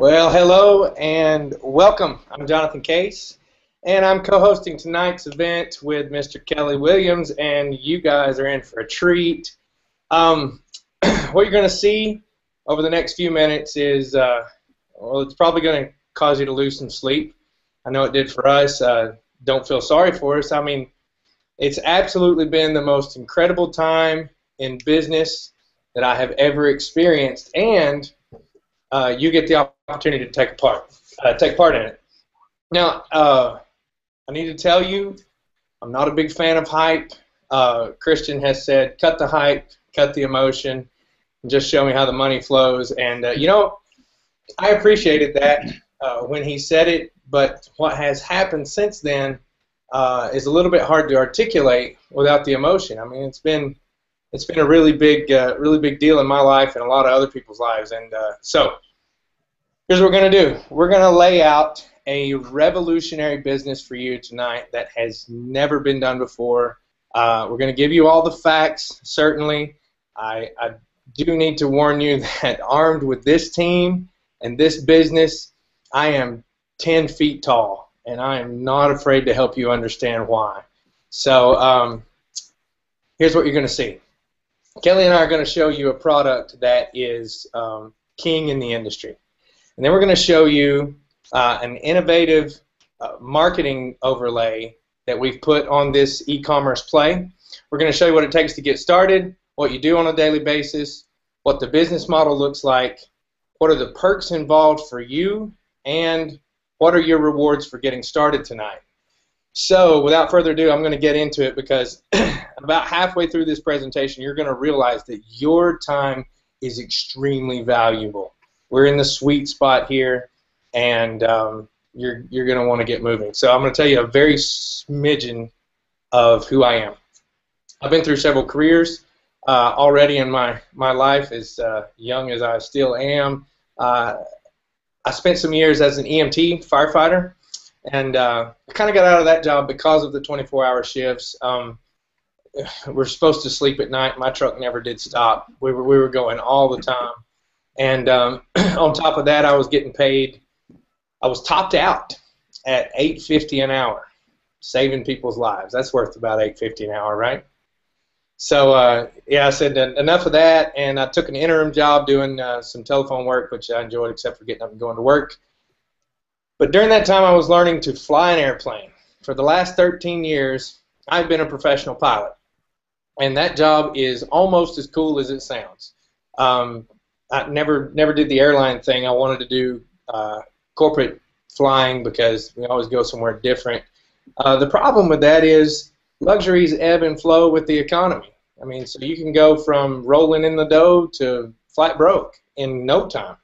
Well, hello and welcome. I'm Jonathan Case, and I'm co-hosting tonight's event with Mr. Kelly Williams, and you guys are in for a treat. What you're going to see over the next few minutes is, well, it's probably going to cause you to lose some sleep. I know it did for us. Don't feel sorry for us. I mean, it's absolutely been the most incredible time in business that I have ever experienced, and you get the opportunity to take part in it. Now, I need to tell you, I'm not a big fan of hype. Christian has said, cut the hype, cut the emotion, and just show me how the money flows. And, I appreciated that when he said it, but what has happened since then is a little bit hard to articulate without the emotion. I mean, it's been a really big deal in my life and a lot of other people's lives. And so here's what we're going to do. We're going to lay out a revolutionary business for you tonight that has never been done before. We're going to give you all the facts, certainly. I do need to warn you that armed with this team and this business, I am 10 feet tall, and I am not afraid to help you understand why. So here's what you're going to see. Kelly and I are going to show you a product that is king in the industry. And then we're going to show you an innovative marketing overlay that we've put on this e-commerce play. We're going to show you what it takes to get started, what you do on a daily basis, what the business model looks like, what are the perks involved for you, and what are your rewards for getting started tonight. So without further ado, I'm going to get into it because about halfway through this presentation, you're going to realize that your time is extremely valuable. We're in the sweet spot here, and you're going to want to get moving. So I'm going to tell you a very smidgen of who I am. I've been through several careers already in my life, as young as I still am. I spent some years as an EMT firefighter, and I kind of got out of that job because of the 24-hour shifts. We're supposed to sleep at night. My truck never did stop. We were going all the time. And on top of that, I was getting paid. I was topped out at $8.50 an hour, saving people's lives. That's worth about $8.50 an hour, right? So yeah, I said enough of that, and I took an interim job doing some telephone work, which I enjoyed, except for getting up and going to work. But during that time, I was learning to fly an airplane. For the last 13 years, I've been a professional pilot, and that job is almost as cool as it sounds. I never did the airline thing. I wanted to do corporate flying because we always go somewhere different. The problem with that is luxuries ebb and flow with the economy. I mean, so you can go from rolling in the dough to flat broke in no time.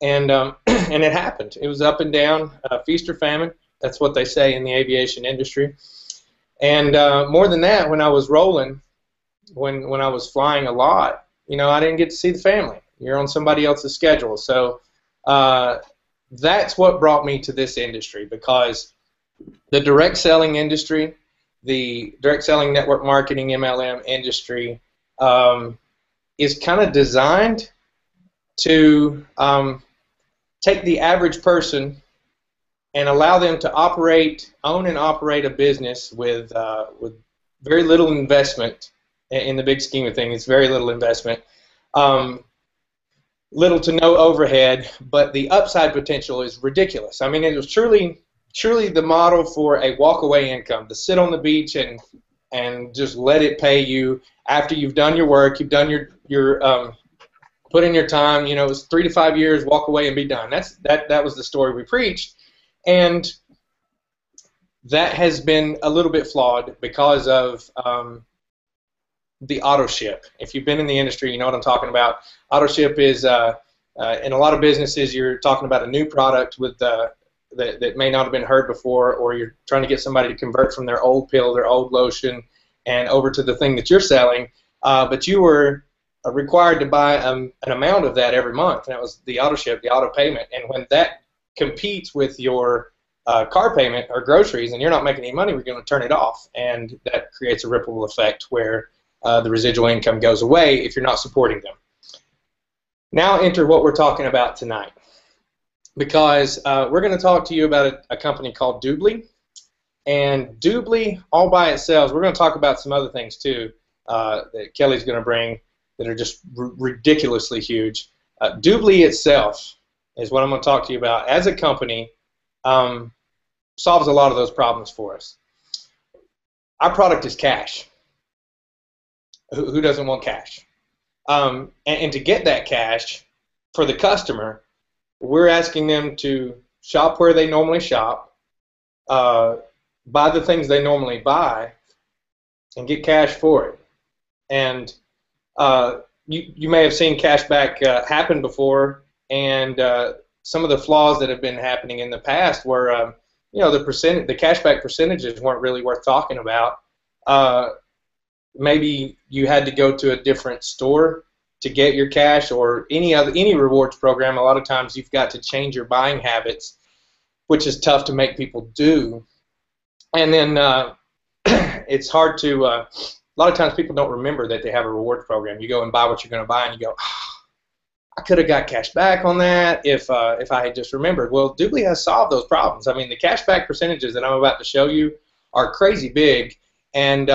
And and it happened. It was up and down, feast or famine. That's what they say in the aviation industry. And more than that, when I was rolling, when I was flying a lot, I didn't get to see the family. You're on somebody else's schedule. So that's what brought me to this industry, because the direct selling industry, the direct selling network marketing MLM industry is kind of designed to take the average person and allow them to own and operate a business with very little investment. In the big scheme of things, it's very little investment. Little to no overhead, but the upside potential is ridiculous. I mean, it was truly the model for a walk-away income, to sit on the beach and just let it pay you after you've done your work, you've done your put in your time. It was 3 to 5 years, walk away and be done. That was the story we preached, and that has been a little bit flawed because of the auto ship. If you've been in the industry, you know what I'm talking about. Auto ship is, in a lot of businesses, you're talking about a new product with that may not have been heard before, or you're trying to get somebody to convert from their old pill, their old lotion, and over to the thing that you're selling, but you were required to buy an amount of that every month, and that was the auto ship, the auto payment. And when that competes with your car payment or groceries and you're not making any money, we're going to turn it off, and that creates a ripple effect where the residual income goes away if you're not supporting them. Now enter what we're talking about tonight. because we're going to talk to you about a company called Doobly. And Doobly, all by itself, we're going to talk about some other things too that Kelly's going to bring that are just ridiculously huge. Doobly itself is what I'm going to talk to you about as a company. Solves a lot of those problems for us. Our product is cash. Who doesn't want cash? And to get that cash for the customer, we're asking them to shop where they normally shop, buy the things they normally buy, and get cash for it. And you may have seen cashback happen before, and some of the flaws that have been happening in the past were, the cashback percentages weren't really worth talking about. Maybe you had to go to a different store to get your cash, or any rewards program. A lot of times you've got to change your buying habits, which is tough to make people do. And then it's hard to. A lot of times people don't remember that they have a rewards program. You go and buy what you're going to buy, and you go, I could have got cash back on that if I had just remembered. Well, Doobly has solved those problems. I mean, the cashback percentages that I'm about to show you are crazy big, and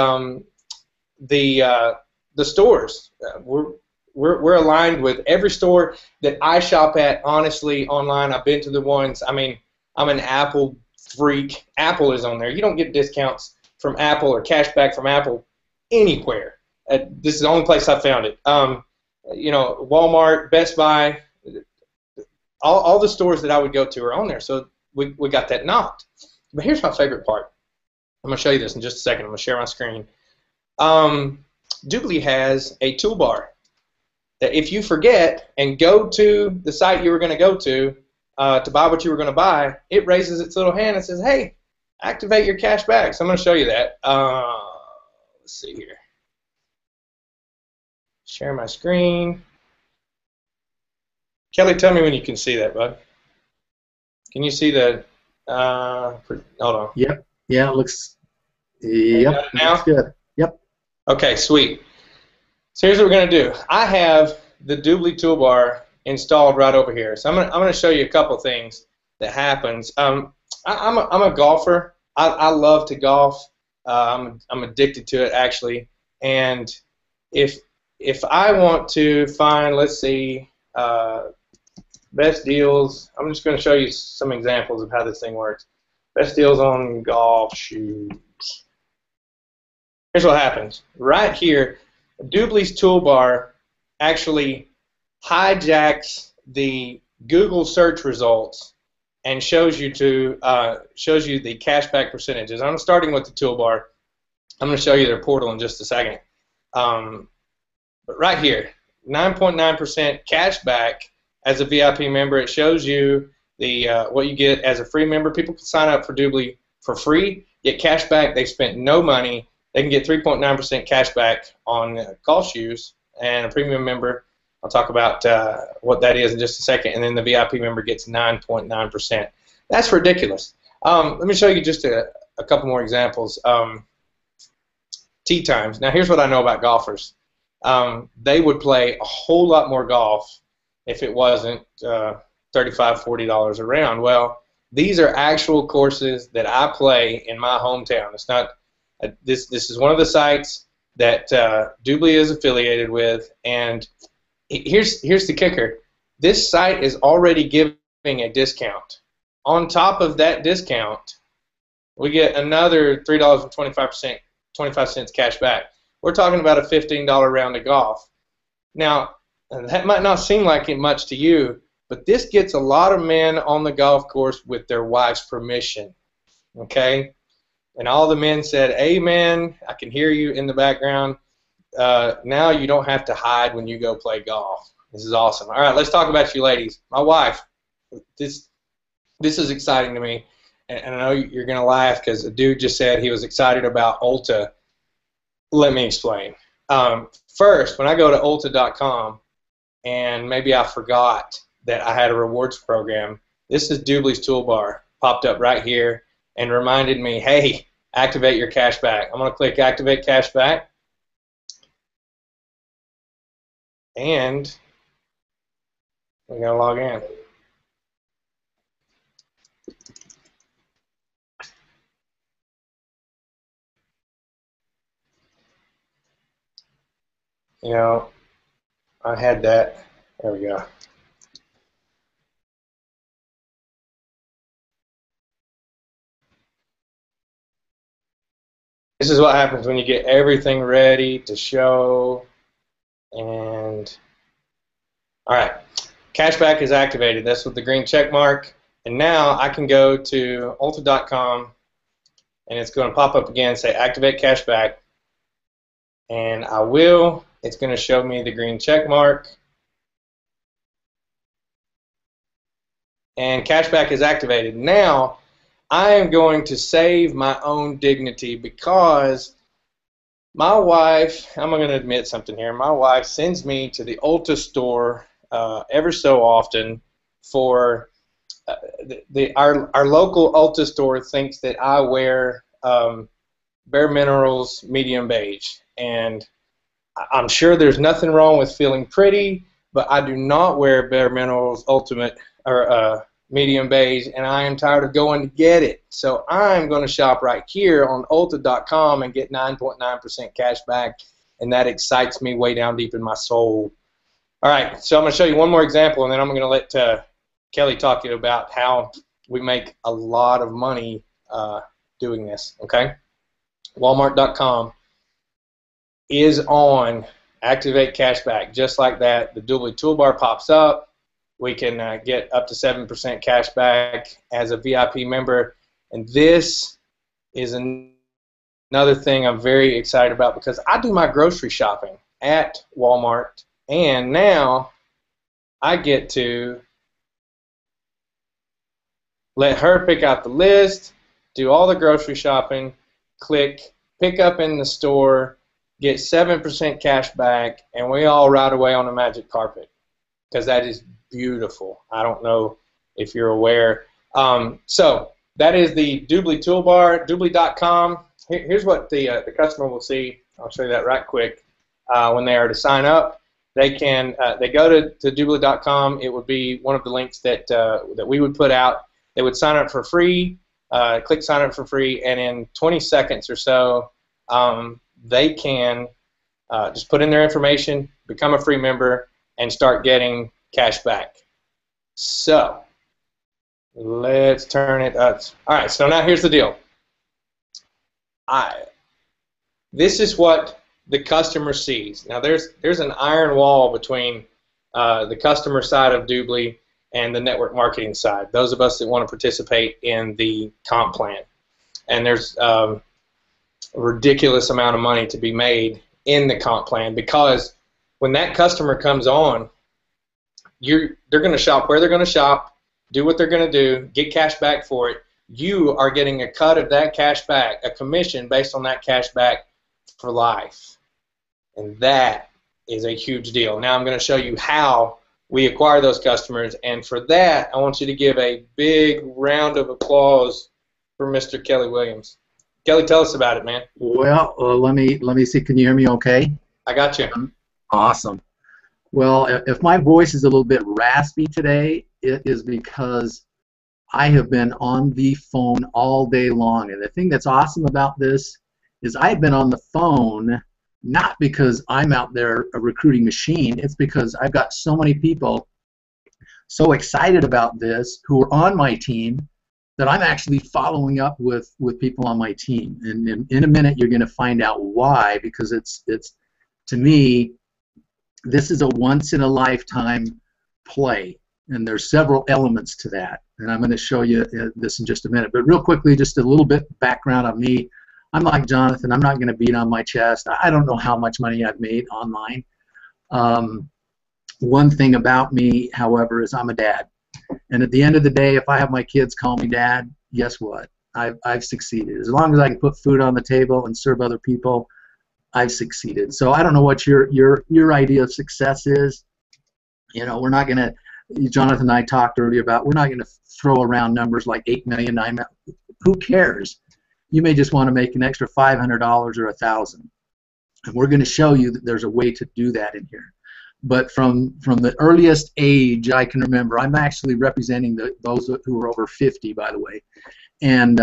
the stores we're aligned with every store that I shop at. Honestly, online, I've been to the ones. I mean, I'm an Apple freak. Apple is on there. You don't get discounts from Apple or cashback from Apple anywhere. This is the only place I found it. Walmart, Best Buy, all the stores that I would go to are on there. So we got that knocked. But here's my favorite part. I'm going to show you this in just a second. I'm going to share my screen. Doobly has a toolbar that if you forget and go to the site you were going to go to buy what you were going to buy, it raises its little hand and says, hey, activate your cash back. So I'm going to show you that. Let's see here. Share my screen. Kelly, tell me when you can see that, bud. Can you see the? Hold on. Yep. Yeah, it looks. Yep. Now? Looks good. Yep. Okay, sweet. So here's what we're gonna do. I have the Doobly toolbar installed right over here. So I'm gonna show you a couple things that happens. I'm a golfer. I love to golf. I'm addicted to it actually. And if I want to find, let's see, best deals. I'm just going to show you some examples of how this thing works. Best deals on golf shoes. Here's what happens. Right here, Doobly's toolbar actually hijacks the Google search results and shows you the cashback percentages. I'm starting with the toolbar. I'm going to show you their portal in just a second. But right here, 9.9% cashback as a VIP member. It shows you the what you get as a free member. People can sign up for Doobly for free, get cash back. They've spent no money. They can get 3.9% cash back on golf shoes. And a premium member, I'll talk about what that is in just a second. And then the VIP member gets 9.9%. That's ridiculous. Let me show you just a couple more examples. Tee times. Now, here's what I know about golfers. They would play a whole lot more golf if it wasn't $35, $40 a round. Well, these are actual courses that I play in my hometown. It's not this is one of the sites that Doobly is affiliated with, and here's the kicker. This site is already giving a discount. On top of that discount, we get another $3.25 cash back. We're talking about a $15 round of golf. Now, that might not seem like it much to you, but this gets a lot of men on the golf course with their wife's permission, okay? And all the men said, amen. I can hear you in the background. Now you don't have to hide when you go play golf. This is awesome. All right, let's talk about you ladies. My wife, this is exciting to me. And I know you're going to laugh because a dude just said he was excited about Ulta. Let me explain. First, when I go to Ulta.com, and maybe I forgot that I had a rewards program, this is Doobly's toolbar. Popped up right here and reminded me, hey, activate your cash back. I'm going to click Activate Cash Back. And we're going to log in. You know, I had that. There we go. This is what happens when you get everything ready to show. And all right, cashback is activated. That's with the green check mark. And now I can go to ulta.com and it's going to pop up again, say activate cashback. And I will. It's going to show me the green check mark. And cashback is activated. Now I am going to save my own dignity because my wife, I'm going to admit something here, my wife sends me to the Ulta store ever so often for our local Ulta store thinks that I wear Bare Minerals medium beige, and I'm sure there's nothing wrong with feeling pretty, but I do not wear Bare Minerals Ultimate or medium beige, and I am tired of going to get it. So I'm going to shop right here on Ulta.com and get 9.9% cash back, and that excites me way down deep in my soul. All right, so I'm going to show you one more example, and then I'm going to let Kelly talk to you about how we make a lot of money doing this, okay? Walmart.com is on activate cashback, just like that. The Doobly toolbar pops up. We can get up to 7% cash back as a VIP member. And this is another thing I'm very excited about because I do my grocery shopping at Walmart, and now I get to let her pick out the list, do all the grocery shopping, click pick up in the store, get 7% cash back, and we all ride away on the magic carpet because that is beautiful. I don't know if you're aware. So that is the Doobly toolbar, Doobly.com. Here's what the customer will see. I'll show you that right quick. When they are to sign up, they go to Doobly.com. It would be one of the links that we would put out. They would sign up for free, click sign up for free, and in 20 seconds or so, they can just put in their information, become a free member, and start getting cash back. So let's turn it up. All right, so now here's the deal. This is what the customer sees. Now there's an iron wall between the customer side of Doobly and the network marketing side, those of us that want to participate in the comp plan. And there's a ridiculous amount of money to be made in the comp plan because when that customer comes on, they're going to shop where they're going to shop, do what they're going to do, get cash back for it. You are getting a cut of that cash back, a commission based on that cash back for life. And that is a huge deal. Now I'm going to show you how we acquire those customers, and for that I want you to give a big round of applause for Mr. Kelly Williams. Kelly, tell us about it, man. Well, let me see. Can you hear me okay? I got you. Awesome. Well, if my voice is a little bit raspy today, it is because I have been on the phone all day long. And the thing that's awesome about this is I've been on the phone not because I'm out there a recruiting machine. It's because I've got so many people so excited about this who are on my team that I'm actually following up with people on my team. And in a minute you're going to find out why, because it's to me, this is a once-in-a-lifetime play, and there's several elements to that, and I'm going to show you this in just a minute. But real quickly, just a little bit background on me. I'm like Jonathan. I'm not going to beat on my chest. I don't know how much money I've made online. One thing about me, however, is I'm a dad, and at the end of the day, if I have my kids call me dad, guess what? I've succeeded. As long as I can put food on the table and serve other people, I've succeeded. So I don't know what your idea of success is. You know, we're not going to, Jonathan and I talked earlier about, we're not going to throw around numbers like 8 million, 9 million. Who cares? You may just want to make an extra $500 or $1,000. And we're going to show you that there's a way to do that in here. But from the earliest age I can remember, I'm actually representing those who are over 50, by the way. And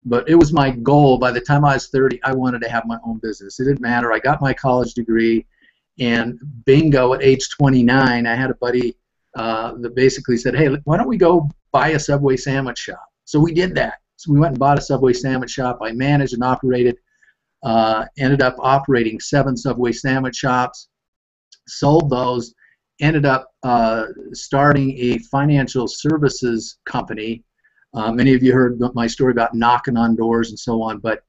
but it was my goal. By the time I was 30, I wanted to have my own business. It didn't matter. I got my college degree, And bingo, at age 29, I had a buddy that basically said, hey, why don't we go buy a Subway sandwich shop? So we did that. So we went and bought a Subway sandwich shop. I managed and operated, ended up operating 7 Subway sandwich shops, sold those, ended up starting a financial services company. Many of you heard my story about knocking on doors and so on, but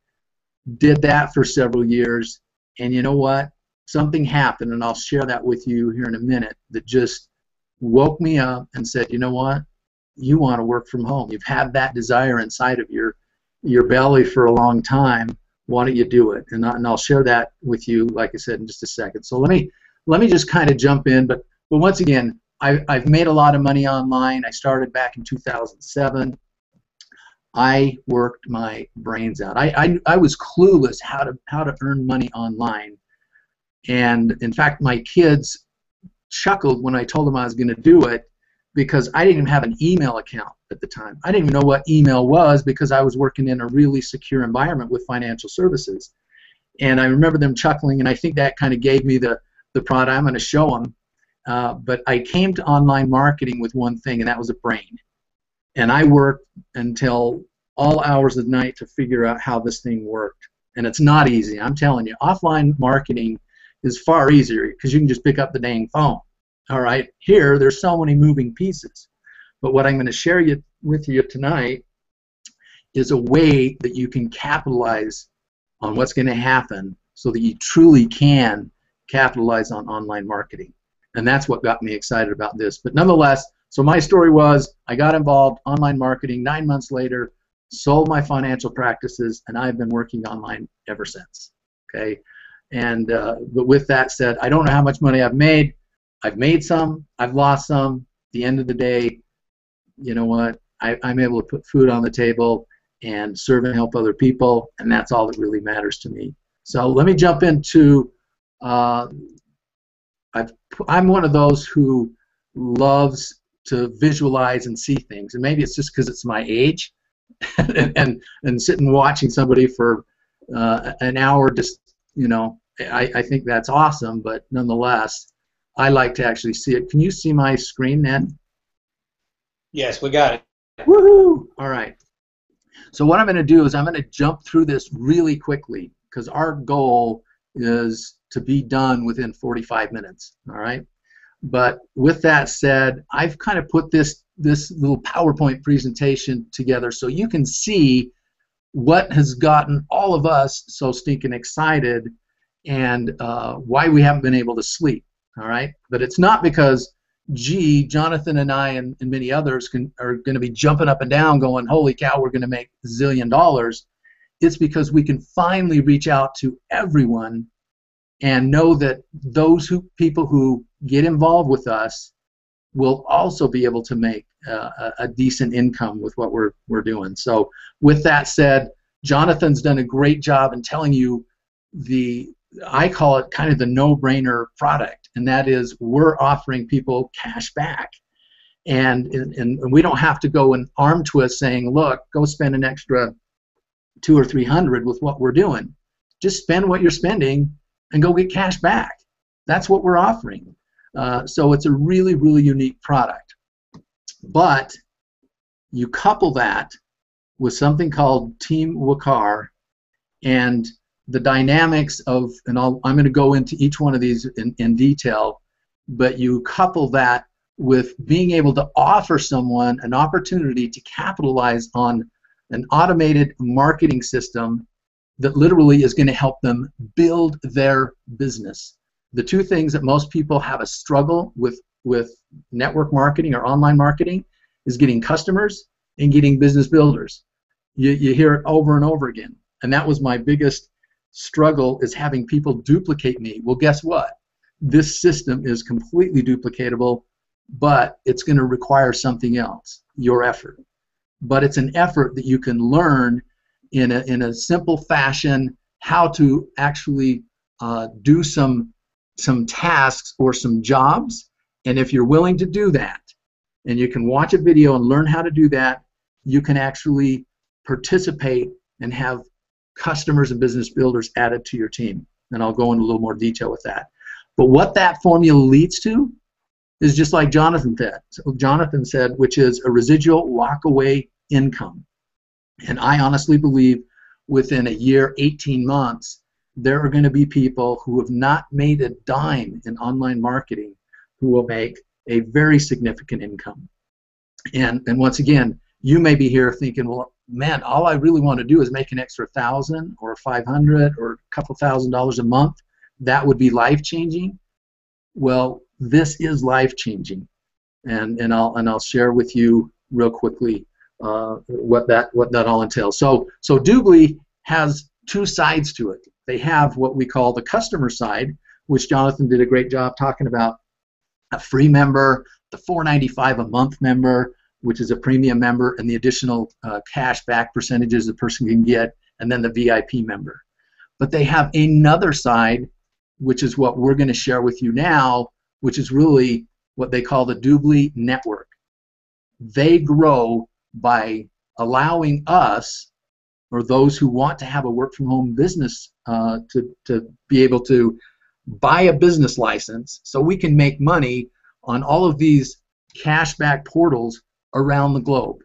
did that for several years. And you know what? Something happened, and I'll share that with you here in a minute, that just woke me up and said, you know what? You want to work from home. You've had that desire inside of your belly for a long time. Why don't you do it? And I'll share that with you, like I said, in just a second. So let me just kind of jump in. But once again, I've made a lot of money online. I started back in 2007. I worked my brains out. I was clueless how to earn money online. And in fact, my kids chuckled when I told them I was going to do it, because I didn't even have an email account at the time. I didn't even know what email was, because I was working in a really secure environment with financial services. And I remember them chuckling, and I think that kind of gave me the product. I'm going to show them. But I came to online marketing with one thing, and that was a brain. And I worked until all hours of the night to figure out how this thing worked. And it's not easy. I'm telling you, offline marketing is far easier, because you can just pick up the dang phone. All right, here there's so many moving pieces. But what I'm going to share with you tonight is a way that you can capitalize on what's going to happen, so that you truly can capitalize on online marketing. And that's what got me excited about this. But nonetheless, so my story was, I got involved online marketing. 9 months later, sold my financial practices, and I've been working online ever since. Okay, and but with that said, I don't know how much money I've made. I've made some, I've lost some. At the end of the day, you know what? I'm able to put food on the table and serve and help other people, and that's all that really matters to me. So let me jump into, I'm one of those who loves to visualize and see things, and maybe it's just because it's my age, and sitting watching somebody for an hour, just, you know, I think that's awesome, but nonetheless, I like to actually see it. Can you see my screen, Ned? Yes, we got it. Woohoo! All right. So what I'm going to do is I'm going to jump through this really quickly, because our goal is to be done within 45 minutes. All right. But with that said, I've kind of put this little PowerPoint presentation together so you can see what has gotten all of us so stinking excited, and why we haven't been able to sleep. All right, but it's not because, gee, Jonathan and I and many others are going to be jumping up and down going, holy cow, we're going to make $1 zillion. It's because we can finally reach out to everyone and know that those people who get involved with us will also be able to make a decent income with what we're doing. So with that said, Jonathan's done a great job in telling you I call it kind of the no-brainer product, and that is, we're offering people cash back. And we don't have to go and arm twist saying, look, go spend an extra $200 or $300 with what we're doing. Just spend what you're spending and go get cash back. That's what we're offering. So it's a really, really unique product. But you couple that with something called Team WUKAR, and the dynamics of, and I'm going to go into each one of these in detail, but you couple that with being able to offer someone an opportunity to capitalize on an automated marketing system that literally is going to help them build their business. The two things that most people have a struggle with network marketing or online marketing is getting customers and getting business builders. You hear it over and over again, and that was my biggest struggle, is having people duplicate me. Well, guess what? This system is completely duplicatable, but it's going to require something else, your effort. But it's an effort that you can learn in a simple fashion, how to actually do some tasks or some jobs. And if you're willing to do that, and you can watch a video and learn how to do that, you can actually participate and have customers and business builders added to your team. And I'll go into a little more detail with that. But what that formula leads to is just like Jonathan said, which is a residual walk-away income. And I honestly believe within a year, 18 months, there are going to be people who have not made a dime in online marketing who will make a very significant income. And once again, you may be here thinking, well, man, all I really want to do is make an extra 1,000 or 500 or a couple $1,000s a month. That would be life-changing. Well, this is life-changing, and I'll share with you real quickly what that all entails. So Doobly has two sides to it. They have what we call the customer side, which Jonathan did a great job talking about. A free member, the $4.95 a month member, which is a premium member, and the additional cash back percentages the person can get, and then the VIP member. But they have another side, which is what we're going to share with you now, which is really what they call the Doobly network. They grow by allowing us, or those who want to have a work-from-home business, to be able to buy a business license so we can make money on all of these cashback portals around the globe.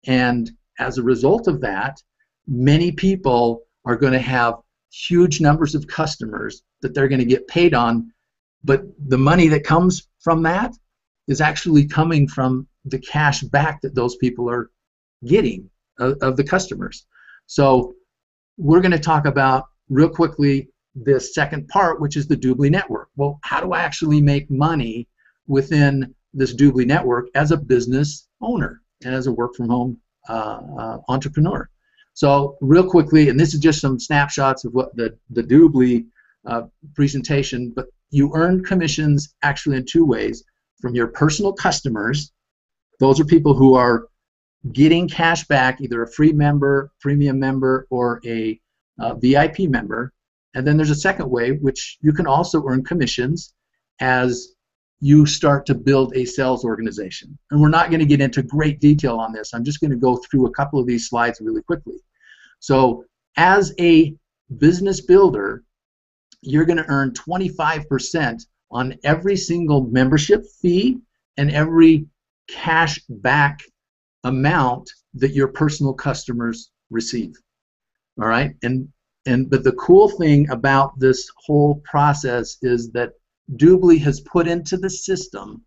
And as a result of that, many people are going to have huge numbers of customers that they're going to get paid on, but the money that comes from that is actually coming from the cash back that those people are getting of the customers. So we're going to talk about real quickly this second part, which is the Doobly network. Well, how do I actually make money within this Doobly network as a business owner and as a work-from-home entrepreneur? So real quickly, and this is just some snapshots of what the Doobly presentation, but you earn commissions actually in two ways. From your personal customers, those are people who are getting cash back, either a free member, premium member, or a VIP member. And then there's a second way, which you can also earn commissions as you start to build a sales organization. And we're not going to get into great detail on this. I'm just going to go through a couple of these slides really quickly. So as a business builder, you're going to earn 25% on every single membership fee and every cash back amount that your personal customers receive. All right? But the cool thing about this whole process is that Doobly has put into the system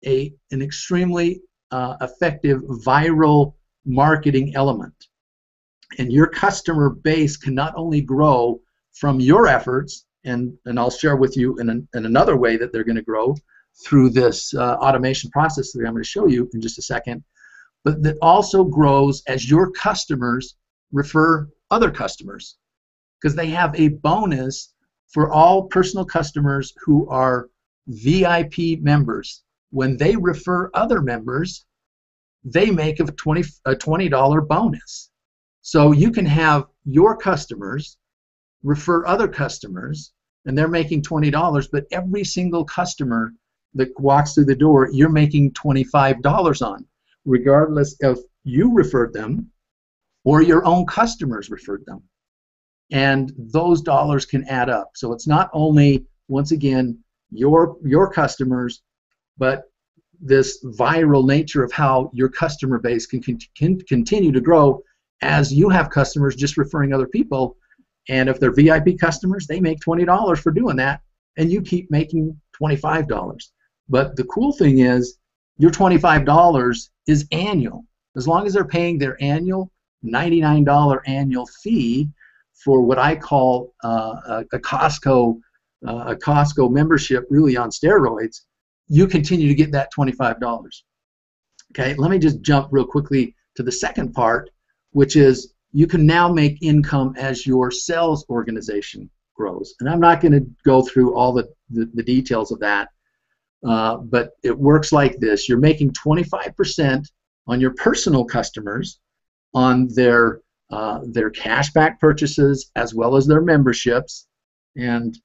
an extremely effective viral marketing element. And your customer base can not only grow from your efforts, and I'll share with you in another way that they're going to grow through this automation process that I'm going to show you in just a second, but that also grows as your customers refer other customers, because they have a bonus for all personal customers who are VIP members. When they refer other members, they make a $20 bonus. So you can have your customers refer other customers, and they're making $20, but every single customer that walks through the door, you're making $25 on, regardless if you referred them or your own customers referred them. And those dollars can add up. So it's not only, once again, your customers, but this viral nature of how your customer base can continue to grow as you have customers just referring other people. And if they're VIP customers, they make $20 for doing that, and you keep making $25. But the cool thing is, your $25 is annual. As long as they're paying their annual $99 annual fee for what I call a Costco membership, really on steroids, you continue to get that $25. Okay, let me just jump real quickly to the second part, which is you can now make income as your sales organization grows. And I'm not going to go through all the details of that, but it works like this. You're making 25% on your personal customers on their cashback purchases as well as their memberships, and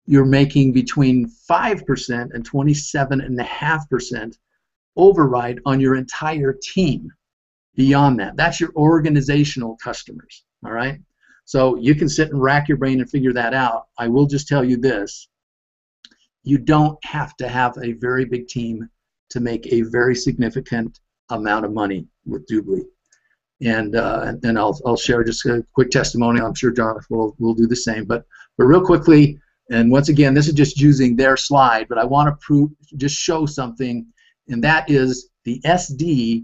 you're making between 5% and 27.5% override on your entire team. Beyond that, that's your organizational customers. All right, so you can sit and rack your brain and figure that out. I will just tell you this: You don't have to have a very big team to make a very significant amount of money with Doobly. And then I'll share just a quick testimonial. I'm sure Jonathan will do the same. But real quickly, and once again, this is just using their slide, but I want to just show something, and that is the SD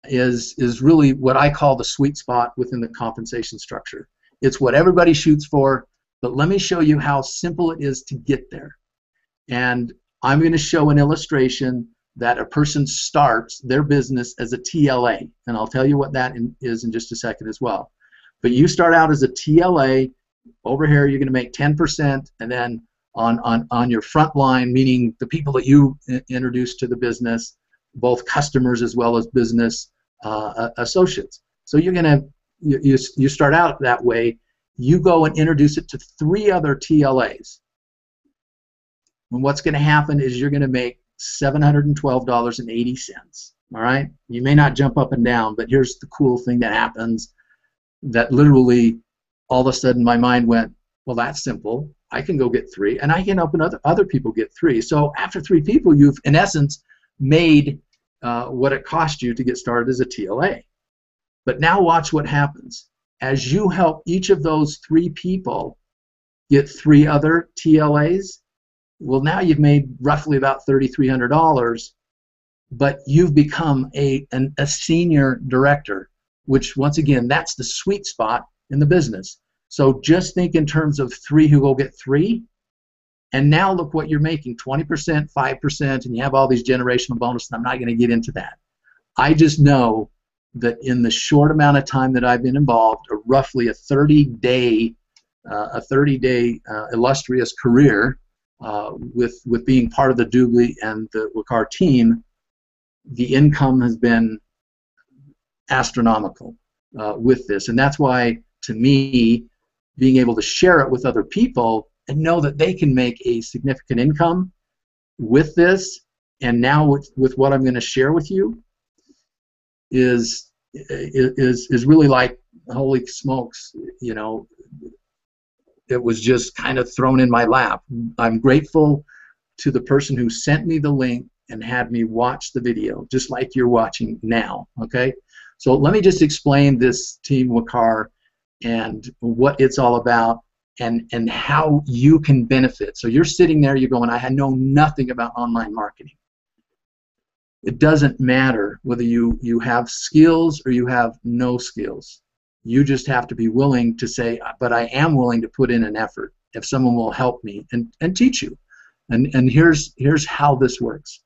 is really what I call the sweet spot within the compensation structure. It's what everybody shoots for, but let me show you how simple it is to get there. And I'm going to show an illustration that a person starts their business as a TLA, and I'll tell you what that is in just a second as well. But you start out as a TLA. Over here, you're going to make 10%, and then on your front line, meaning the people that you introduce to the business, both customers as well as business associates. So you're going to you start out that way. You go and introduce it to 3 other TLAs. And what's going to happen is you're going to make $712.80. All right? You may not jump up and down, but here's the cool thing that happens, that literally all of a sudden my mind went, well, that's simple. I can go get 3, and I can help other people get 3. So after 3 people, you've, in essence, made what it cost you to get started as a TLA. But now watch what happens. As you help each of those 3 people get 3 other TLAs, well, now you've made roughly about $3,300, but you've become a senior director, which, once again, that's the sweet spot in the business. So just think in terms of 3 who go get 3, and now look what you're making, 20%, 5%, and you have all these generational bonuses. I'm not going to get into that. I just know that in the short amount of time that I've been involved, roughly a 30-day illustrious career, with being part of the Doobly and the WUKAR team, the income has been astronomical with this. And that's why, to me, being able to share it with other people and know that they can make a significant income with this, and now with what I'm going to share with you, is really like, holy smokes, you know, it was just kind of thrown in my lap. I'm grateful to the person who sent me the link and had me watch the video, just like you're watching now, okay? So let me just explain this Team WUKAR and what it's all about, and how you can benefit. So you're sitting there, you're going, I know nothing about online marketing. It doesn't matter whether you have skills or you have no skills. You just have to be willing to say, but I am willing to put in an effort if someone will help me and teach you. And here's how this works,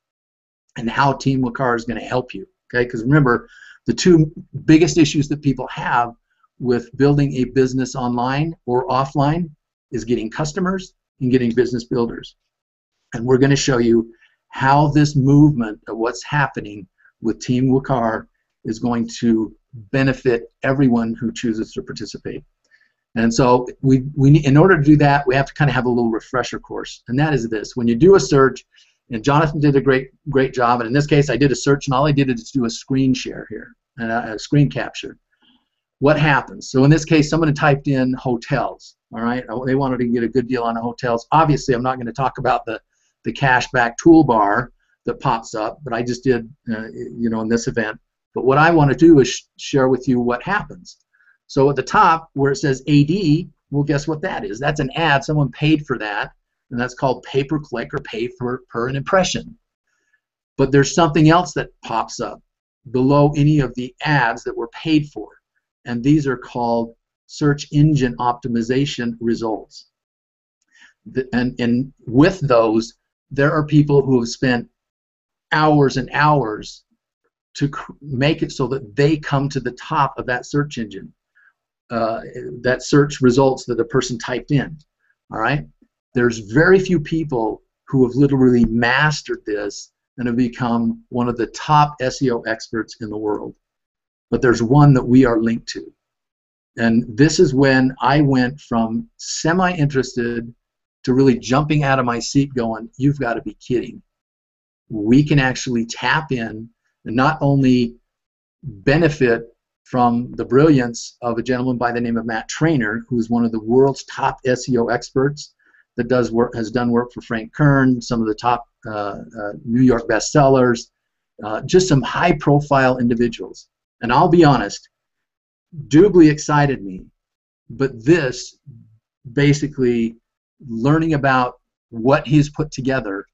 and how Team WUKAR is going to help you. Okay? Because remember, the 2 biggest issues that people have with building a business online or offline is getting customers and getting business builders. And we're going to show you how this movement of what's happening with Team WUKAR is going to benefit everyone who chooses to participate. And so we need, in order to do that, we have to kind of have a little refresher course, and that is this: when you do a search, and Jonathan did a great job, and in this case I did a search, and all I did is do a screen share here, a screen capture. What happens? So in this case, someone typed in hotels. All right, they wanted to get a good deal on the hotels. Obviously, I'm not going to talk about the cashback toolbar that pops up, but I just did, you know, in this event. But what I want to do is share with you what happens. So at the top where it says AD, well, guess what that is? That's an ad. Someone paid for that, and that's called pay-per-click or pay-per an impression. But there's something else that pops up below any of the ads that were paid for, and these are called search engine optimization results. And with those, there are people who have spent hours and hours to make it so that they come to the top of that search engine, that search results that a person typed in. All right? There's very few people who have literally mastered this and have become one of the top SEO experts in the world. But there's one that we are linked to. And this is when I went from semi-interested to really jumping out of my seat going, you've got to be kidding. We can actually tap in and not only benefit from the brilliance of a gentleman by the name of Matt Trainer, who is one of the world's top SEO experts, that has done work for Frank Kern, some of the top New York bestsellers, just some high-profile individuals. And I'll be honest, Doobly excited me, but this basically learning about what he's put together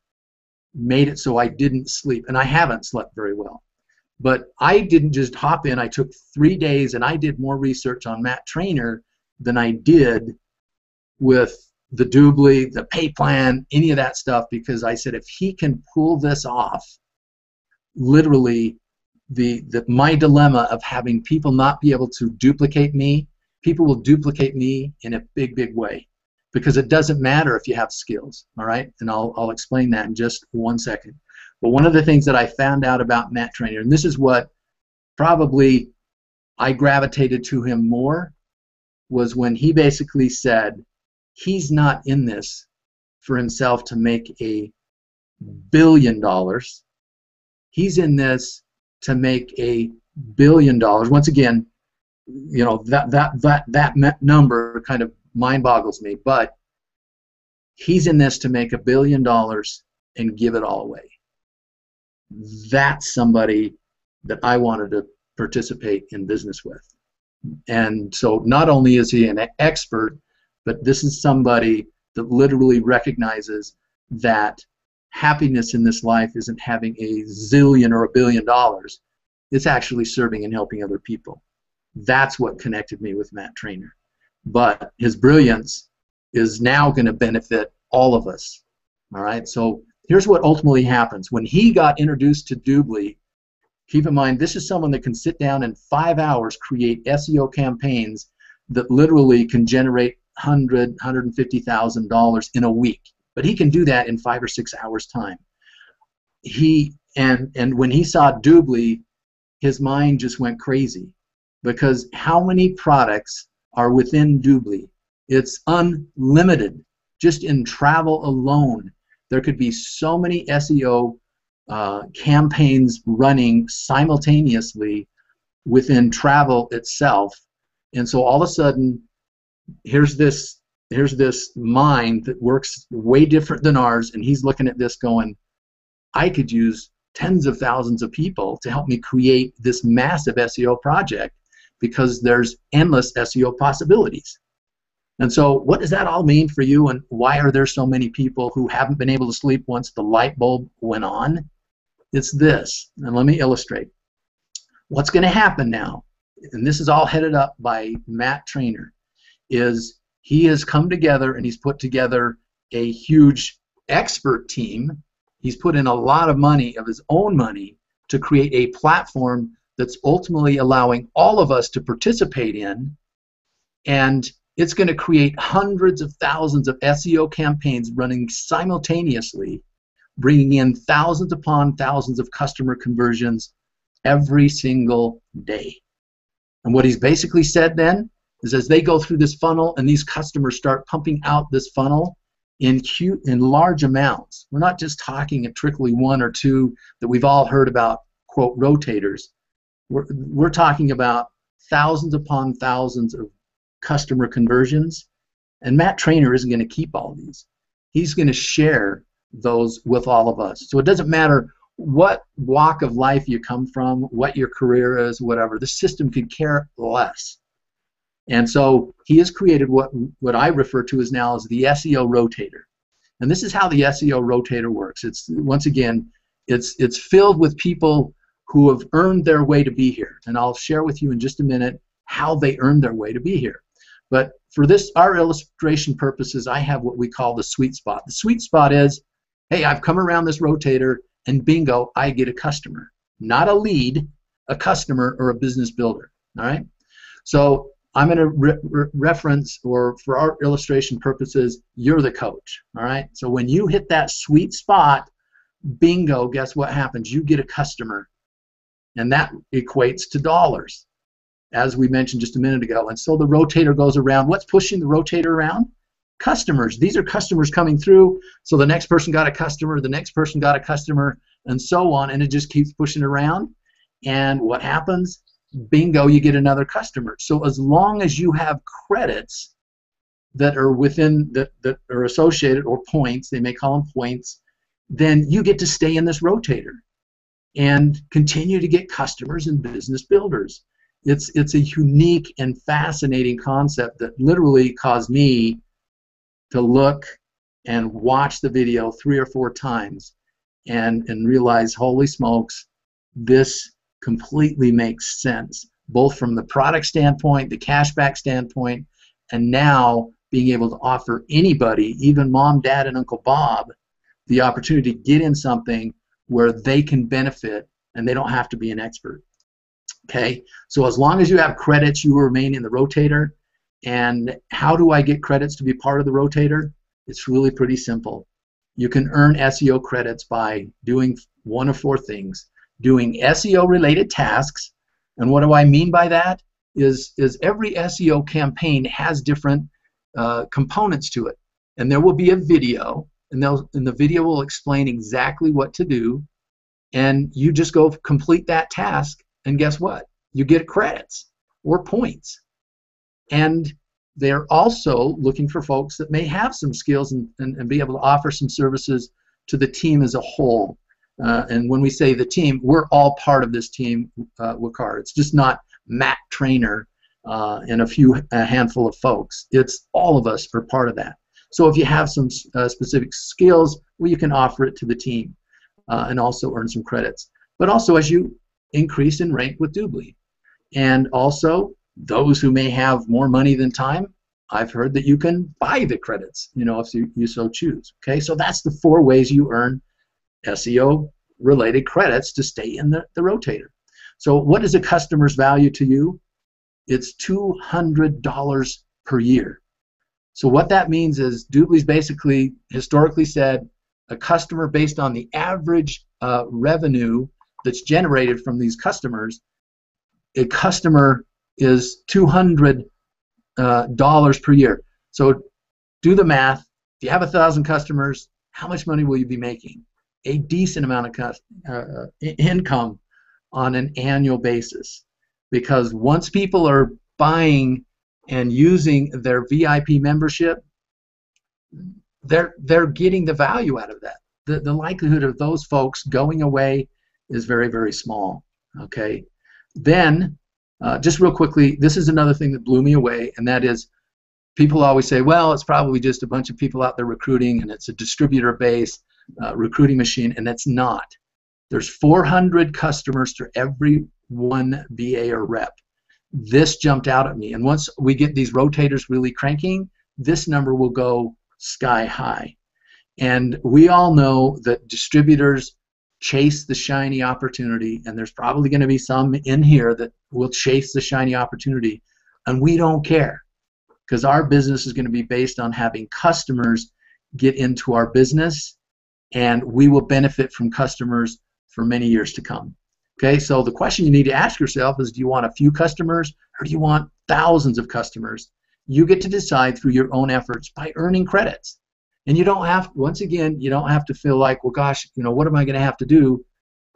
made it so I didn't sleep, and I haven't slept very well. But I didn't just hop in. I took 3 days, and I did more research on Matt Trainer than I did with the Doobly, the pay plan, any of that stuff, because I said if he can pull this off, literally my dilemma of having people not be able to duplicate me, people will duplicate me in a big, big way, because it doesn't matter if you have skills, all right? And I'll explain that in just 1 second. But one of the things that I found out about Matt Trainer, and this is what probably I gravitated to him more, was when he basically said he's not in this for himself to make $1 billion. He's in this to make $1 billion. Once again, you know, that number kind of mind boggles me, but he's in this to make $1 billion and give it all away. That's somebody that I wanted to participate in business with. And so not only is he an expert, but this is somebody that literally recognizes that happiness in this life isn't having a zillion or $1 billion. It's actually serving and helping other people. That's what connected me with Matt Trainer. But his brilliance is now going to benefit all of us. All right, so here's what ultimately happens. When he got introduced to Doobly, keep in mind, this is someone that can sit down in 5 hours, create SEO campaigns that literally can generate $150,000 in a week. But he can do that in 5 or 6 hours time. And when he saw Doobly, his mind just went crazy, because how many products are within Doobly? It's unlimited. Just in travel alone, there could be so many SEO campaigns running simultaneously within travel itself. And so all of a sudden, here's this mind that works way different than ours, and he's looking at this going, I could use tens of thousands of people to help me create this massive SEO project, because there's endless SEO possibilities. And so what does that all mean for you, and why are there so many people who haven't been able to sleep once the light bulb went on? It's this, and let me illustrate. What's going to happen now, and this is all headed up by Matt Trainer, is he has come together and he's put together a huge expert team. He's put in a lot of money, of his own money, to create a platform that's ultimately allowing all of us to participate in, and it's going to create hundreds of thousands of SEO campaigns running simultaneously, bringing in thousands upon thousands of customer conversions every single day. And what he's basically said then is, as they go through this funnel and these customers start pumping out this funnel in large amounts, we're not just talking a trickly 1 or 2 that we've all heard about, quote, rotators. We're talking about thousands upon thousands of customer conversions, and Matt Trainer isn't going to keep all these. He's going to share those with all of us. So it doesn't matter what walk of life you come from, what your career is, whatever. The system could care less. And so he has created what I refer to as now as the SEO rotator. And this is how the SEO rotator works. It's, once again, it's filled with people who have earned their way to be here. And I'll share with you in just a minute how they earned their way to be here. But for our illustration purposes, I have what we call the sweet spot. The sweet spot is, hey, I've come around this rotator, and bingo, I get a customer. Not a lead, a customer or a business builder. All right? So I'm going to reference, or for our illustration purposes, you're the coach. All right? So when you hit that sweet spot, bingo, guess what happens? You get a customer. And that equates to dollars, as we mentioned just a minute ago. And so the rotator goes around. What's pushing the rotator around? Customers. These are customers coming through. So the next person got a customer, the next person got a customer, and so on. And it just keeps pushing around. And what happens? Bingo, you get another customer. So as long as you have credits, that are within that are associated, or points, they may call them points, then you get to stay in this rotator and continue to get customers and business builders. It's a unique and fascinating concept that literally caused me to look and watch the video 3 or 4 times and realize, holy smokes, this completely makes sense, both from the product standpoint, the cashback standpoint, and now being able to offer anybody, even mom, dad, and Uncle Bob, the opportunity to get in something where they can benefit and they don't have to be an expert. Okay, so as long as you have credits, you will remain in the rotator. And how do I get credits to be part of the rotator? It's really pretty simple. You can earn SEO credits by doing one of 4 things. Doing SEO related tasks, and what do I mean by that is every SEO campaign has different components to it, and there will be a video, and the video will explain exactly what to do, and you just go complete that task, and guess what? You get credits or points. And they're also looking for folks that may have some skills and be able to offer some services to the team as a whole. And when we say the team, we're all part of this team, WUKAR. It's just not Matt Trainer and a handful of folks. It's all of us are part of that. So if you have some specific skills, well, you can offer it to the team and also earn some credits. But also as you increase in rank with Doobly. And also, those who may have more money than time, I've heard that you can buy the credits, if you so choose. Okay, so that's the 4 ways you earn SEO related credits to stay in the rotator. So what is a customer's value to you? It's $200 per year. So what that means is Doobly's basically historically said a customer, based on the average revenue that's generated from these customers, a customer is $200 per year. So do the math. If you have 1,000 customers, how much money will you be making? A decent amount of income on an annual basis, because once people are buying and using their VIP membership, they're getting the value out of that. The likelihood of those folks going away is very, very small. Okay, then just real quickly, this is another thing that blew me away, and that is people always say, well, it's probably just a bunch of people out there recruiting and it's a distributor-based recruiting machine, and it's not. There's 400 customers to every one BA or rep. This jumped out at me, and once we get these rotators really cranking, this number will go sky high. And we all know that distributors chase the shiny opportunity, and there's probably going to be some in here that will chase the shiny opportunity, and we don't care, because our business is going to be based on having customers get into our business, and we will benefit from customers for many years to come. Okay, so the question you need to ask yourself is, do you want a few customers or do you want thousands of customers? You get to decide through your own efforts by earning credits. And you don't have, once again, you don't have to feel like, well, gosh, what am I going to have to do?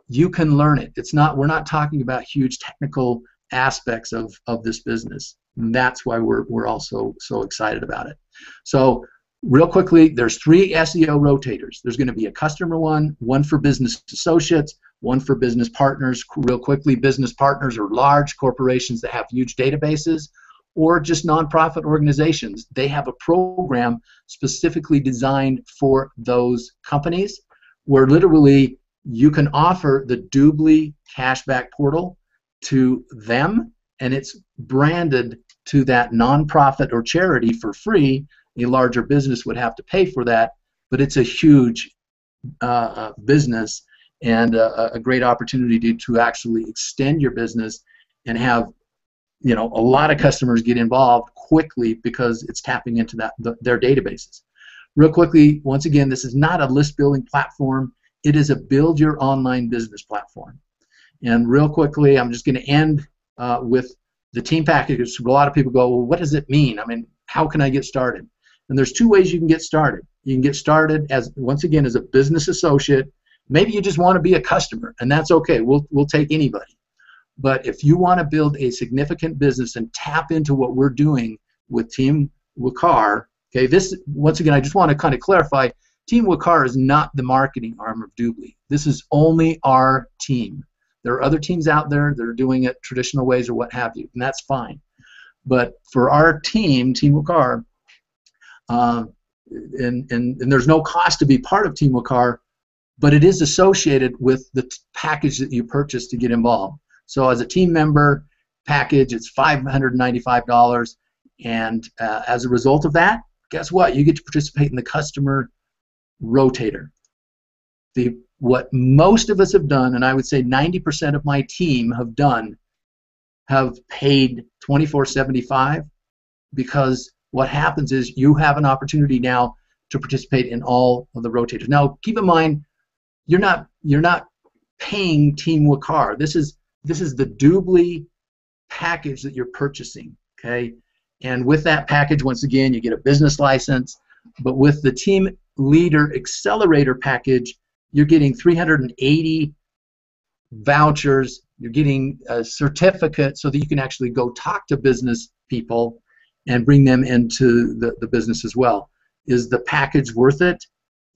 You can learn it. It's not, we're not talking about huge technical aspects of this business. And that's why we're also so excited about it. So real quickly, there's 3 SEO rotators. There's going to be a customer one for business associates, one for business partners. Real quickly, business partners are large corporations that have huge databases, or just nonprofit organizations. They have a program specifically designed for those companies, where literally you can offer the Doobly cashback portal to them, and it's branded to that nonprofit or charity for free. A larger business would have to pay for that, but it's a huge business and a great opportunity to actually extend your business and have a lot of customers get involved quickly because it's tapping into their databases. Real quickly, once again, this is not a list building platform. It is a build your online business platform. And real quickly, I'm just going to end with the team package. A lot of people go, well, what does it mean? I mean, how can I get started? And there's 2 ways you can get started. You can get started as, once again, as a business associate. Maybe you just want to be a customer, and that's okay. We'll take anybody. But if you want to build a significant business and tap into what we're doing with Team WUKAR, okay, this, once again, I just want to kind of clarify, Team WUKAR is not the marketing arm of Doobly. This is only our team. There are other teams out there that are doing it traditional ways or what have you, and that's fine. But for our team, Team WUKAR, and there's no cost to be part of Team WUKAR, but it is associated with the package that you purchase to get involved. So as a team member package, it's $595, and as a result of that, guess what? You get to participate in the customer rotator. What most of us have done, and I would say 90% of my team have done, have paid $24.75, because what happens is you have an opportunity now to participate in all of the rotators. Now, keep in mind, you're not paying Team WUKAR. This is the Doobly package that you're purchasing, okay? And with that package, once again, you get a business license. But with the Team Leader Accelerator package, you're getting 380 vouchers. You're getting a certificate so that you can actually go talk to business people and bring them into the business as well. Is the package worth it?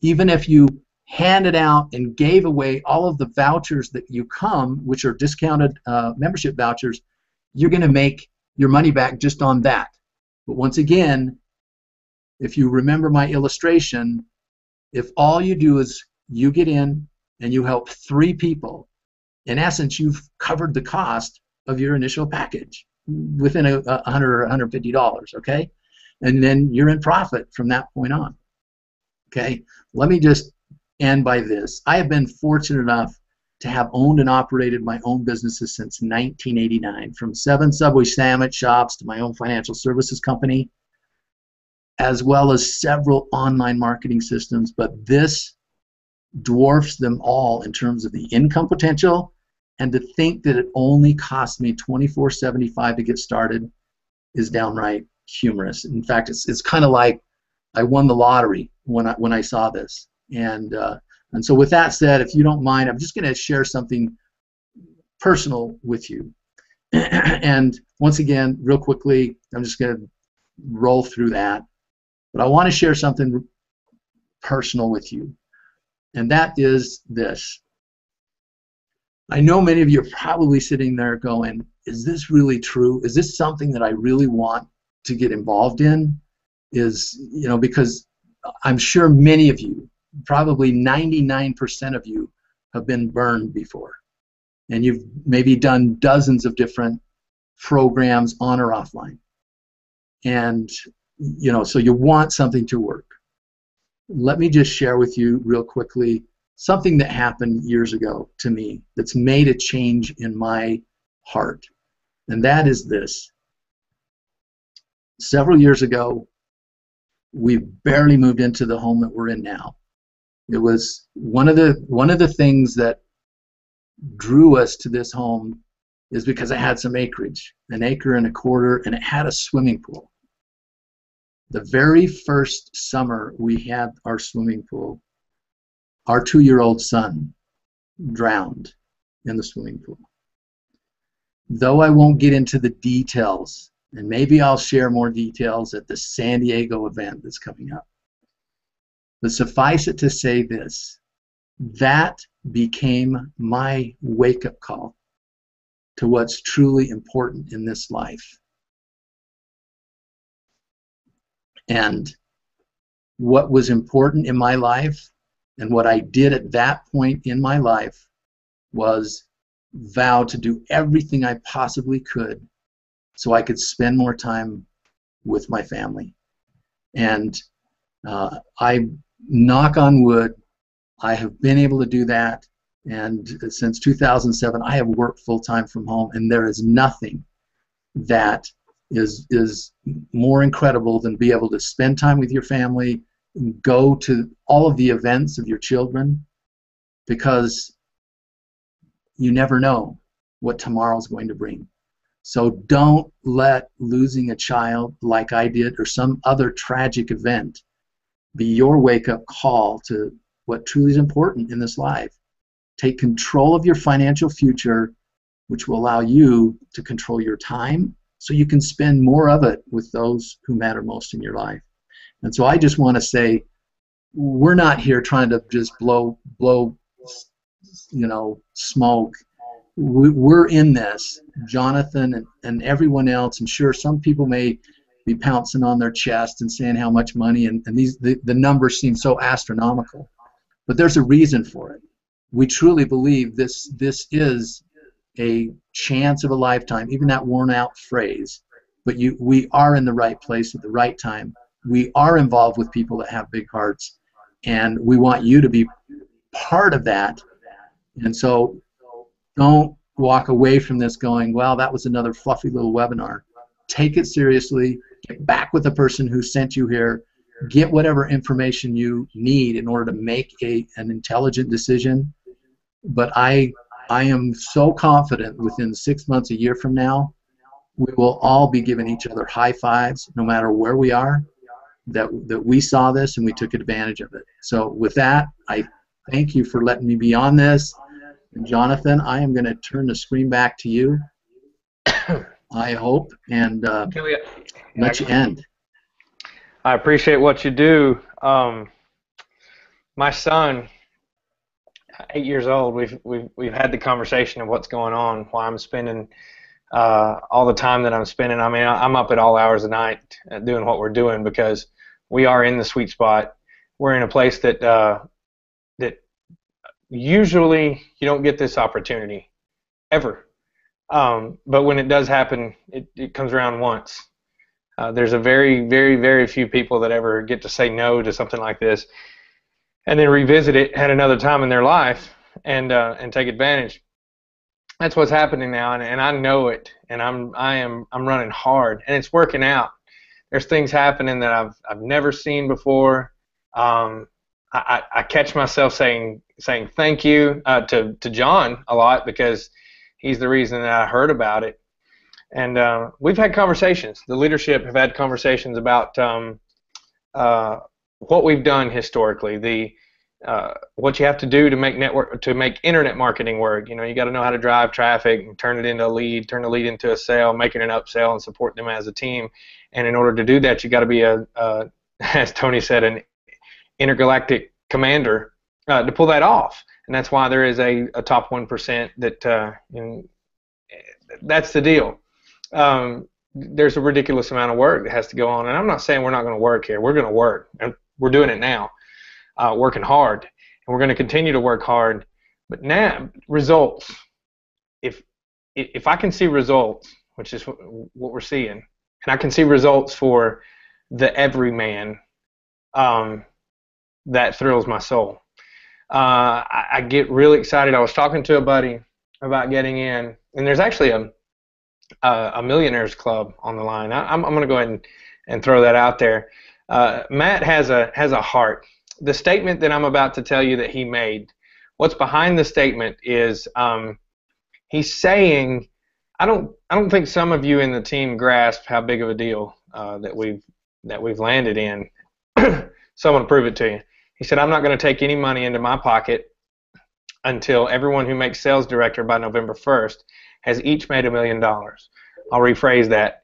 Even if you handed out and gave away all of the vouchers that you come, which are discounted membership vouchers, you're going to make your money back just on that. But once again, if you remember my illustration, if all you do is you get in and you help 3 people, in essence, you've covered the cost of your initial package within $100 or $150, okay? And then you're in profit from that point on, okay? Let me just end by this. I have been fortunate enough to have owned and operated my own businesses since 1989, from 7 Subway sandwich shops to my own financial services company, as well as several online marketing systems, but this dwarfs them all in terms of the income potential. And to think that it only cost me $24.75 to get started is downright humorous. In fact, it's kind of like I won the lottery when I saw this. And so with that said, if you don't mind, I'm just going to share something personal with you. And once again, real quickly, I'm just going to roll through that. But I want to share something personal with you, and that is this. I know many of you are probably sitting there going, is this really true? Is this something that I really want to get involved in? Because I'm sure many of you, probably 99% of you, have been burned before. And you've maybe done dozens of different programs on or offline. And, so you want something to work. Let me just share with you real quickly something that happened years ago to me that's made a change in my heart. And that is this. Several years ago, we barely moved into the home that we're in now. It was one of the things that drew us to this home is because it had some acreage, 1.25 acres, and it had a swimming pool. The very first summer we had our swimming pool, our 2-year-old son drowned in the swimming pool. Though I won't get into the details, and maybe I'll share more details at the San Diego event that's coming up, but suffice it to say this, that became my wake-up call to what's truly important in this life. And what was important in my life and what I did at that point in my life was vow to do everything I possibly could so I could spend more time with my family. And I knock on wood, I have been able to do that. And since 2007, I have worked full-time from home, and there is nothing that is more incredible than be able to spend time with your family, go to all of the events of your children, because you never know what tomorrow's going to bring. So don't let losing a child like I did or some other tragic event be your wake-up call to what truly is important in this life. Take control of your financial future, which will allow you to control your time so you can spend more of it with those who matter most in your life. And so I just want to say, we're not here trying to just blow smoke. We're in this, Jonathan and everyone else, and sure, some people may be pouncing on their chest and saying how much money, and the numbers seem so astronomical, but there's a reason for it. We truly believe this is a chance of a lifetime, even that worn out phrase, but we are in the right place at the right time. We are involved with people that have big hearts, and we want you to be part of that. And so don't walk away from this going, well, that was another fluffy little webinar. Take it seriously. Get back with the person who sent you here. Get whatever information you need in order to make an intelligent decision. But I am so confident within 6 months, a year from now, we will all be giving each other high fives, no matter where we are, that we saw this and we took advantage of it. So with that, I thank you for letting me be on this. And Jonathan, I am going to turn the screen back to you, I hope, and let you end. I appreciate what you do. My son, 8 years old, we've had the conversation of what's going on, why I'm spending all the time that I'm spending. I mean, I'm up at all hours of the night doing what we're doing because we are in the sweet spot. We're in a place that that usually you don't get this opportunity ever, but when it does happen, it comes around once. There's a very, very, very few people that ever get to say no to something like this and then revisit it at another time in their life and take advantage. That's what's happening now, and I know it, and I'm running hard, and it's working out. There's things happening that I've never seen before. I catch myself saying thank you to John a lot because he's the reason that I heard about it. And we've had conversations. The leadership have had conversations about what we've done historically, what you have to do to make internet marketing work. You know, you got to know how to drive traffic and turn it into a lead, turn the lead into a sale, make it an upsell, and support them as a team. And in order to do that, you got to be as Tony said, an intergalactic commander to pull that off. And that's why there is a top 1% that that's the deal. There's a ridiculous amount of work that has to go on, and I'm not saying we're not going to work here. We're going to work, and we're doing it now, working hard, and we're going to continue to work hard. But now, results. If I can see results, which is what we're seeing, and I can see results for the everyman, that thrills my soul. I get really excited. I was talking to a buddy about getting in, and there's actually a millionaires club on the line. I'm going to go ahead and throw that out there. Matt has a heart. The statement that I'm about to tell you that he made, what's behind the statement is he's saying, I don't think some of you in the team grasp how big of a deal that we've landed in. So I'm going to prove it to you. He said, I'm not going to take any money into my pocket until everyone who makes sales director by November 1st has each made $1 million. I'll rephrase that.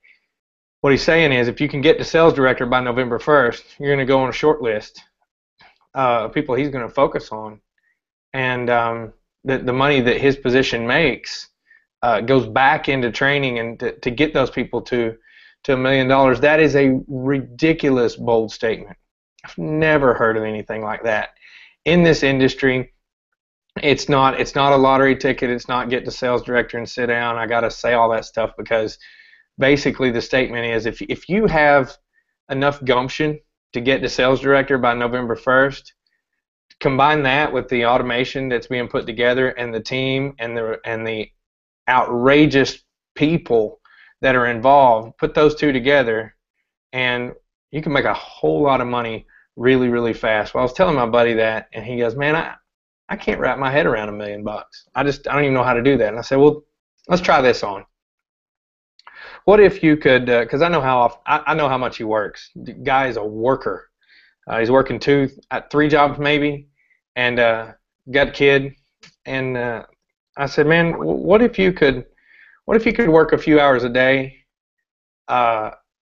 What he's saying is if you can get to sales director by November 1st, you're going to go on a short list of people he's going to focus on. And the money that his position makes goes back into training and to get those people to $1 million. That is a ridiculous, bold statement. I've never heard of anything like that. In this industry, it's not a lottery ticket. It's not get to sales director and sit down. I got to say all that stuff because basically the statement is if you have enough gumption to get to sales director by November 1st, combine that with the automation that's being put together and the team and the outrageous people that are involved, put those two together, and you can make a whole lot of money really, really fast. Well, I was telling my buddy that, and he goes, man, I can't wrap my head around $1 million. I don't even know how to do that. And I said, well, let's try this on. What if you could, because I know how much he works. The guy is a worker. He's working 3 jobs maybe, and got a kid. And I said, man, what if you could work a few hours a day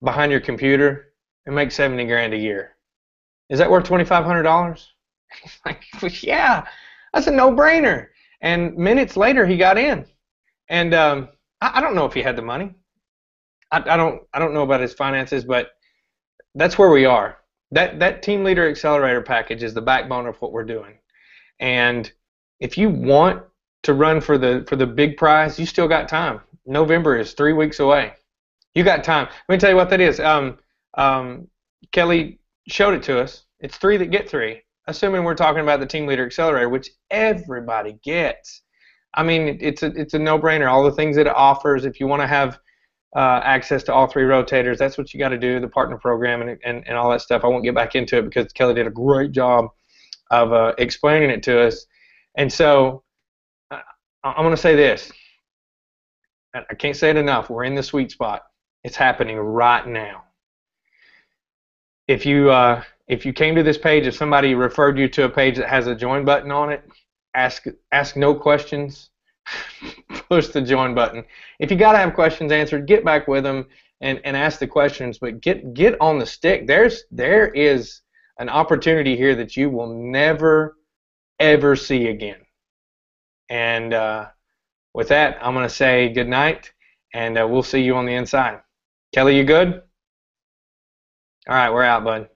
behind your computer and make 70 grand a year. Is that worth $2,500? Like, yeah, that's a no-brainer. And minutes later, he got in. And I don't know if he had the money. I don't know about his finances, but that's where we are. That team leader accelerator package is the backbone of what we're doing. And if you want to run for the big prize, you still got time. November is 3 weeks away. You got time. Let me tell you what that is. Kelly showed it to us. It's 3 that get 3. Assuming we're talking about the team leader accelerator, which everybody gets. I mean, it's a no-brainer. All the things that it offers. If you want to have access to all 3 rotators, that's what you got to do. The partner program and all that stuff. I won't get back into it because Kelly did a great job of explaining it to us. And so I'm going to say this. I can't say it enough. We're in the sweet spot. It's happening right now. If you came to this page, if somebody referred you to a page that has a join button on it, ask no questions, push the join button. If you got to have questions answered, get back with them and ask the questions, but get on the stick. There is an opportunity here that you will never ever see again. And with that, I'm going to say good night, and we'll see you on the inside. Kelly, you good? All right, we're out, bud.